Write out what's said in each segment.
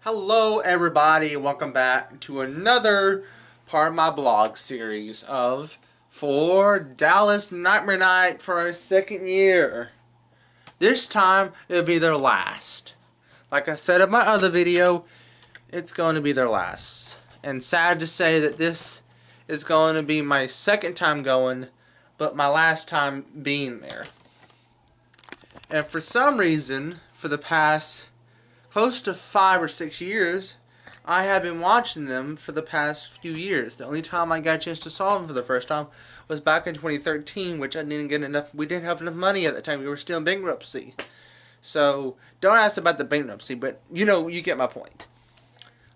Hello everybody, welcome back to another part of my blog series of For Dallas Nightmare Night for our second year. This time it'll be their last. Like I said in my other video, it's going to be their last. And sad to say that this is going to be my second time going, but my last time being there. And for some reason, for the past close to 5 or 6 years, I have been watching them for the past few years. The only time I got a chance to saw them for the first time was back in 2013, which I didn't get enough. We didn't have enough money at the time. We were still in bankruptcy. So don't ask about the bankruptcy, but you get my point.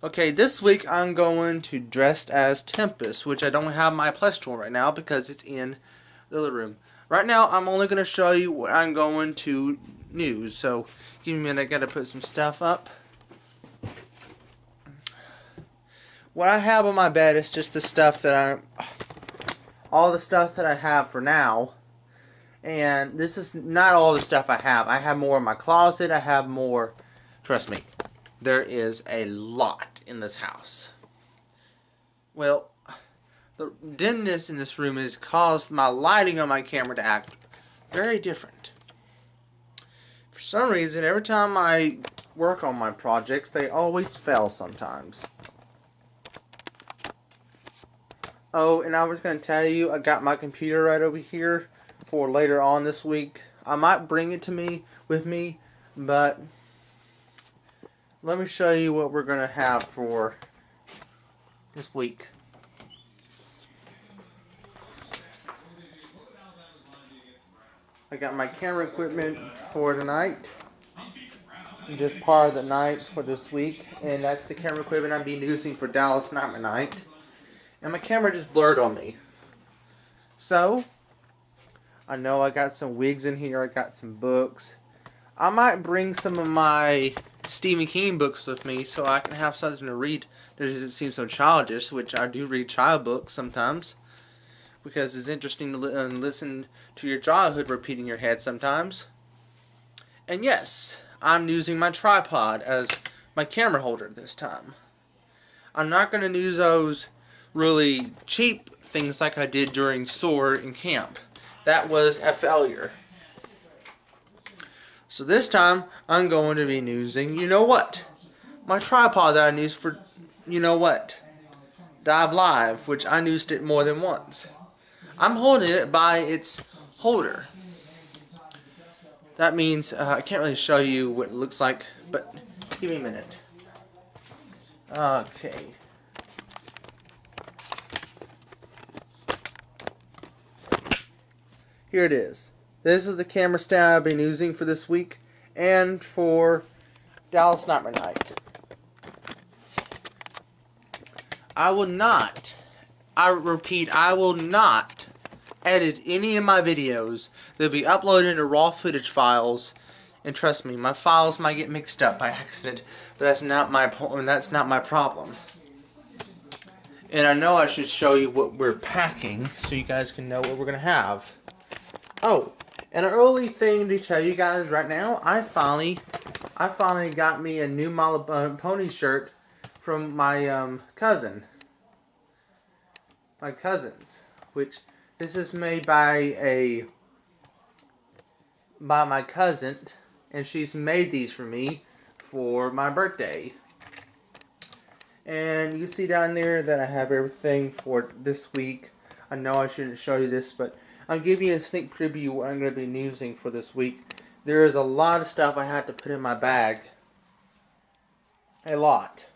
Okay, this week I'm going to dress as Tempest, which I don't have my plush toy right now because it's in the living room. Right now I'm only going to show you what I'm going to news. So give me a minute, I gotta put some stuff up. What I have on my bed is just the stuff that all the stuff that I have for now. And this is not all the stuff I have. I have more in my closet. I have more. Trust me, there is a lot in this house. Well, the dimness in this room has caused my lighting on my camera to act very different. For some reason, every time I work on my projects, they always fail sometimes. Oh, and I was going to tell you, I got my computer right over here for later on this week. I might bring it with me, but let me show you what we're going to have for this week. I got my camera equipment for tonight. Just part of the night for this week. And that's the camera equipment I'll be using for Dallas Nightmare Night. And my camera just blurred on me. So, I know I got some wigs in here. I got some books. I might bring some of my Stephen King books with me so I can have something to read that doesn't seem so childish, which I do read child books sometimes. Because it's interesting to listen to your childhood repeating in your head sometimes. And yes, I'm using my tripod as my camera holder this time. I'm not going to use those really cheap things like I did during SOAR in camp. That was a failure. So this time, I'm going to be using, my tripod that I use for, Dive Live, which I used it more than once. I'm holding it by its holder. That means I can't really show you what it looks like, but give me a minute. Okay. Here it is. This is the camera stand I've been using for this week and for Dallas Nightmare Night. I repeat, I will not edit any of my videos. They'll be uploaded into raw footage files, and trust me, my files might get mixed up by accident, but that's not my problem. And I know I should show you what we're packing so you guys can know what we're gonna have. Oh, and an early thing to tell you guys right now, I finally got me a new My Little Pony shirt from my cousin. My cousins, which this is made by my cousin, and she's made these for me for my birthday. And you see down there that I have everything for this week. I know I shouldn't show you this, but I'll give you a sneak preview of what I'm going to be using for this week. There is a lot of stuff I had to put in my bag. A lot.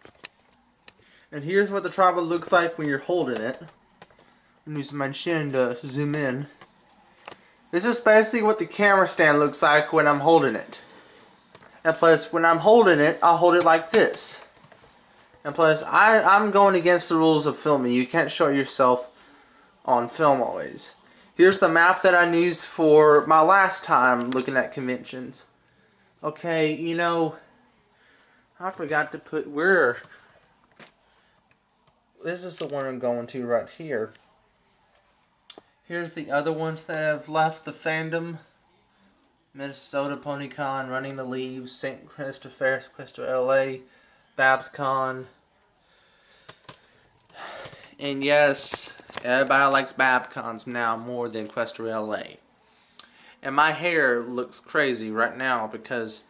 And here's what the tripod looks like when you're holding it. I'm using my chin to zoom in. This is basically what the camera stand looks like when I'm holding it. And plus, when I'm holding it, I'll hold it like this. And plus, I'm going against the rules of filming. You can't show yourself on film always. Here's the map that I used for my last time looking at conventions. Okay, I forgot to put where. This is the one I'm going to right here. Here's the other ones that have left the fandom. Minnesota PonyCon, Running the Leaves, St. Christopher, LA, BabsCon. And yes, everybody likes BabCons now more than Equestria LA. And my hair looks crazy right now because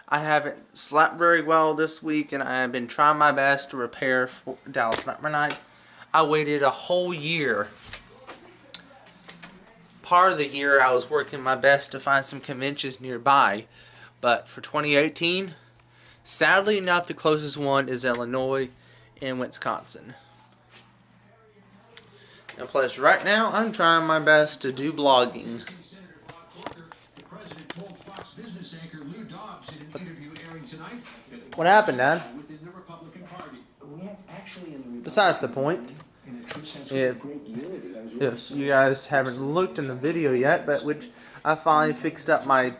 I haven't slept very well this week, and I have been trying my best to prepare for Dallas Nightmare Night. I waited a whole year. Part of the year I was working my best to find some conventions nearby, but for 2018, sadly enough, the closest one is Illinois and Wisconsin. And plus, right now, I'm trying my best to do blogging. What happened, Dad? Besides the point, if you guys haven't looked in the video yet, but which I finally fixed up my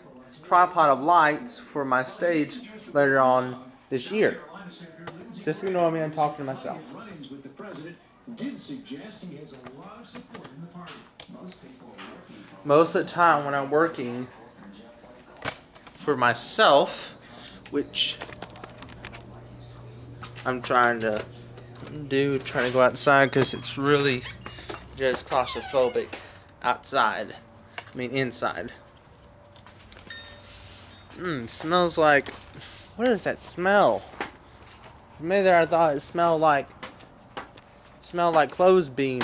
tripod of lights for my stage later on this year. Just ignore me, I'm talking to myself. Most of the time when I'm working for myself, which I'm trying to go outside because it's really just claustrophobic outside. I mean inside. Smells like, what is that smell? Maybe I thought it smelled like clothes being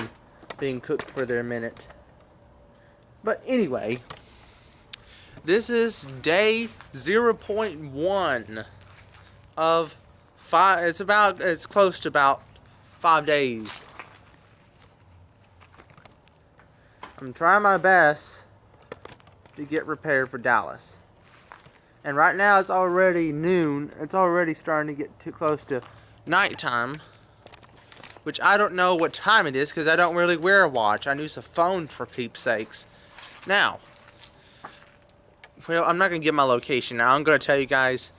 cooked for their minute. But anyway, this is day 0.1 of 5. It's close to about 5 days. I'm trying my best to get prepared for Dallas. And right now it's already noon. It's already starting to get too close to nighttime. Which I don't know what time it is because I don't really wear a watch. I use a phone for peeps sakes. Now, well, I'm not going to give my location now. I'm going to tell you guys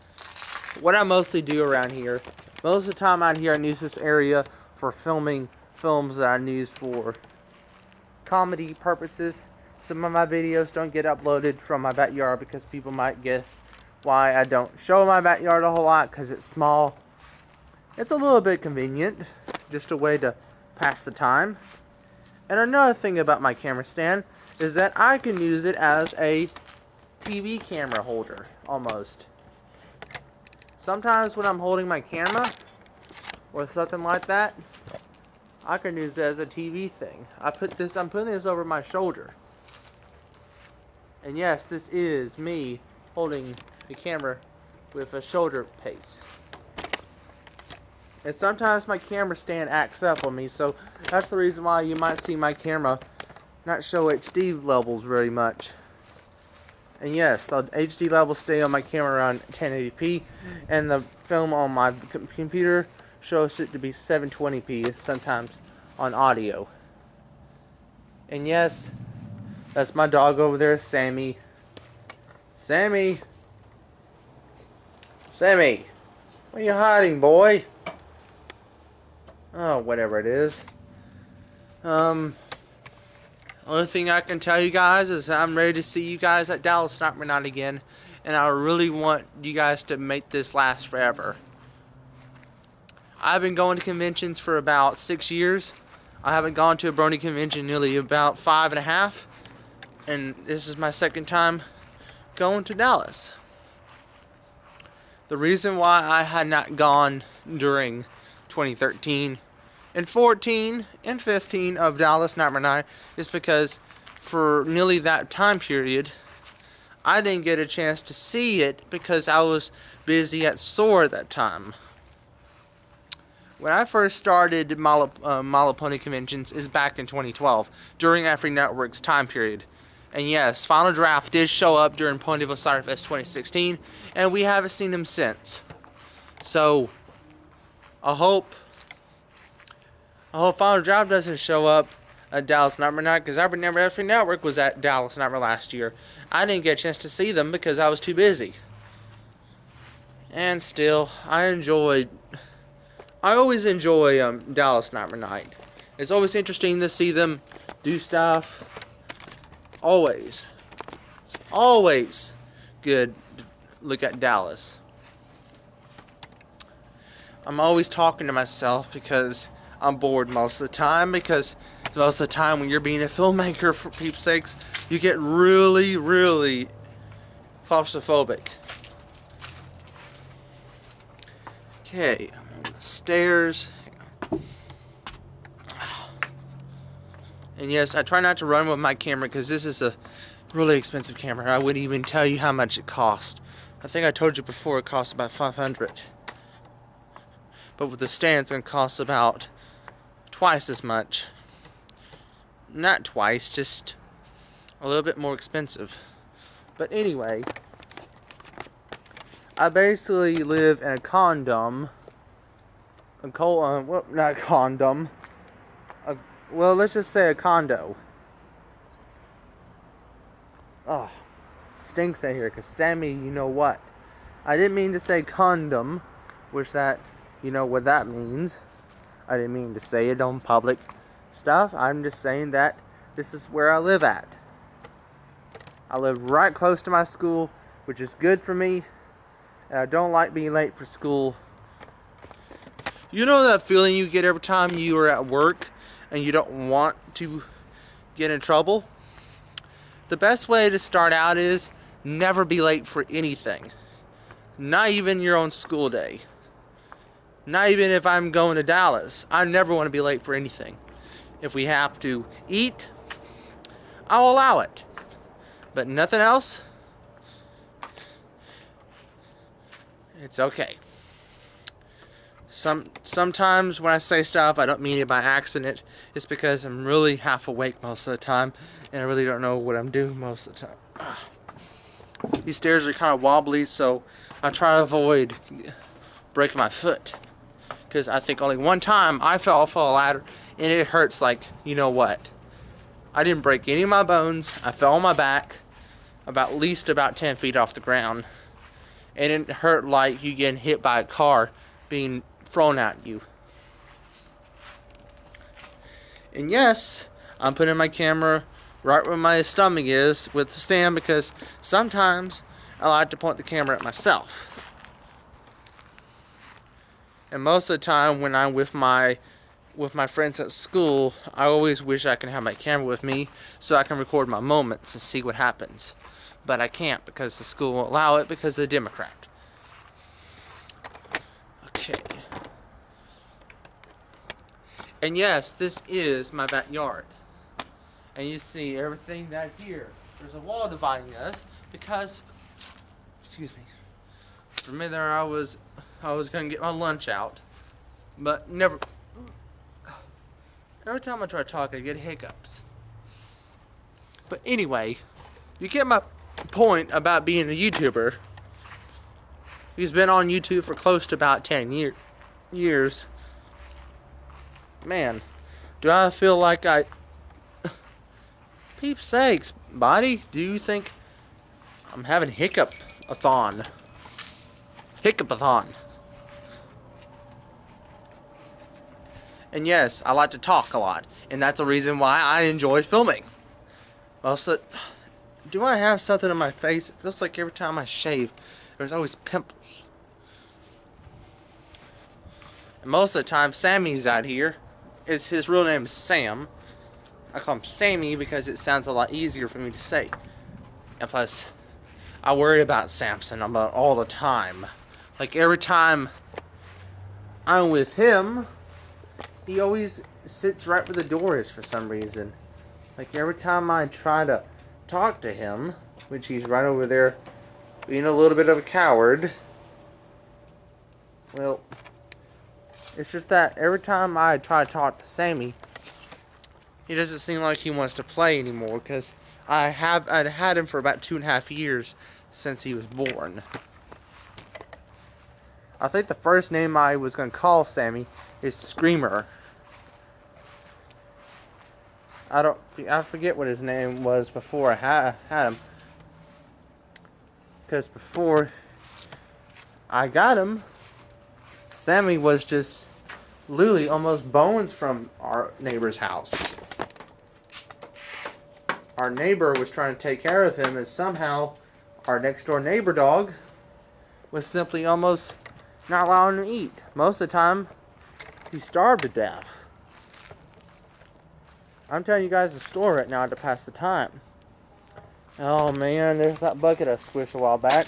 what I mostly do around here. Most of the time out here I use this area for filming films that I use for comedy purposes. Some of my videos don't get uploaded from my backyard because people might guess why I don't show my backyard a whole lot, because it's small. It's a little bit convenient, just a way to pass the time. And another thing about my camera stand is that I can use it as a TV camera holder, almost. Sometimes when I'm holding my camera or something like that, I can use it as a TV thing. I'm putting this over my shoulder. And yes, this is me holding the camera with a shoulder piece. And sometimes my camera stand acts up on me, so that's the reason why you might see my camera not show HD levels very much. And yes, the HD levels stay on my camera around 1080p, and the film on my computer shows it to be 720p sometimes on audio. And yes, that's my dog over there, Sammy. Sammy! Sammy! Where are you hiding, boy? Oh, whatever it is. Only thing I can tell you guys is I'm ready to see you guys at Dallas Nightmare Night again. And I really want you guys to make this last forever. I've been going to conventions for about 6 years. I haven't gone to a brony convention nearly about 5.5. And this is my second time going to Dallas. The reason why I had not gone during 2013 and 14 and 15 of Dallas Nightmare Night is because for nearly that time period, I didn't get a chance to see it because I was busy at SOAR at that time. When I first started Malapony conventions is back in 2012, during Afri Network's time period. And yes, Final Draft did show up during Pony of Osiris Fest 2016, and we haven't seen him since. So, I hope Final Draft doesn't show up at Dallas Nightmare Night, because I remember Afri Network was at Dallas Nightmare last year. I didn't get a chance to see them because I was too busy. And still, I always enjoy Dallas Nightmare Night. It's always interesting to see them do stuff. Always. It's always good to look at Dallas. I'm always talking to myself because I'm bored most of the time, because most of the time when you're being a filmmaker, for peeps sakes, you get really, really claustrophobic. Okay, I'm on the stairs. And yes, I try not to run with my camera because this is a really expensive camera. I wouldn't even tell you how much it cost. I think I told you before it cost about $500. But with the stand, it's going to cost about twice as much. Not twice, just a little bit more expensive. But anyway, I basically live in a condom. Well, not a condom. Well, let's just say a condo. Oh, stinks in here, because Sammy, you know what? I didn't mean to say condom, which that, you know what that means. I didn't mean to say it on public stuff. I'm just saying that this is where I live at. I live right close to my school, which is good for me. And I don't like being late for school. You know that feeling you get every time you are at work and you don't want to get in trouble? The best way to start out is never be late for anything. Not even your own school day. Not even if I'm going to Dallas. I never want to be late for anything. If we have to eat, I'll allow it. But nothing else, it's okay. Sometimes when I say stuff, I don't mean it by accident. It's because I'm really half awake most of the time, and I really don't know what I'm doing most of the time. These stairs are kind of wobbly, so I try to avoid breaking my foot. Because I think only one time I fell off a ladder, and it hurts like, you know what. I didn't break any of my bones. I fell on my back at least about 10 feet off the ground. And it hurt like you getting hit by a car being thrown at you. And yes, I'm putting my camera right where my stomach is with the stand, because sometimes I like to point the camera at myself. And most of the time when I'm with my friends at school, I always wish I could have my camera with me so I can record my moments and see what happens. But I can't because the school won't allow it because they're Democrat. Okay. And yes, this is my backyard. And you see everything down here. There's a wall dividing us because, excuse me, for me there I was going to get my lunch out, but never. Every time I try to talk, I get hiccups. But anyway, you get my point about being a YouTuber. He's been on YouTube for close to about 10 years. Man, do I feel like I... Peep's sakes, body, do you think I'm having hiccup-a-thon? Hiccup-a-thon. And yes, I like to talk a lot, and that's the reason why I enjoy filming. Also, do I have something on my face? It feels like every time I shave, there's always pimples. And most of the time, Sammy's out here. His real name is Sam. I call him Sammy because it sounds a lot easier for me to say. And plus, I worry about Samson about all the time. Like every time I'm with him, he always sits right where the door is for some reason. Like every time I try to talk to him, which he's right over there being a little bit of a coward. Well, it's just that every time I try to talk to Sammy, he doesn't seem like he wants to play anymore, because I'd had him for about 2.5 years since he was born. I think the first name I was going to call Sammy is Screamer. I forget what his name was before I had him. Because before I got him, Sammy was just literally almost bones from our neighbor's house. Our neighbor was trying to take care of him, and somehow our next door neighbor dog was simply almost not allowing him to eat. Most of the time, he starved to death. I'm telling you guys a story right now to pass the time. Oh man, there's that bucket I squished a while back.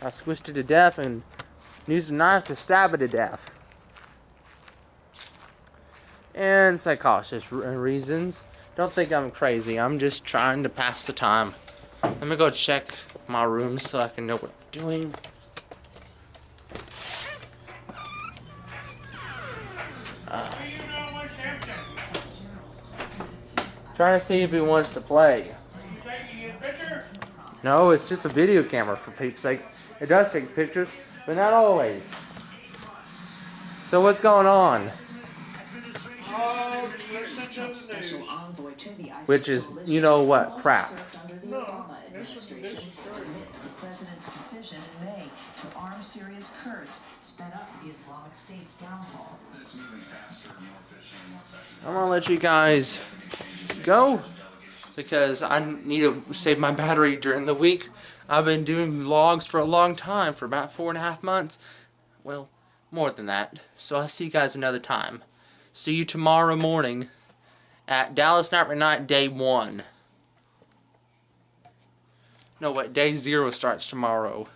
I squished it to death and used a knife to stab it to death. And psychosis reasons. Don't think I'm crazy. I'm just trying to pass the time. Let me go check my room so I can know what I'm doing. Trying to see if he wants to play. No, it's just a video camera for peeps' sake. It does take pictures, but not always. So what's going on? Which is, you know what, crap. The president's decision in May to arm Syria's Kurds sped up the Islamic State's downfall. I'm gonna let you guys go because I need to save my battery during the week. I've been doing vlogs for a long time, for about 4.5 months. Well, more than that. So I'll see you guys another time. See you tomorrow morning at Dallas Nightmare Night Day 1. No, wait, Day 0 starts tomorrow.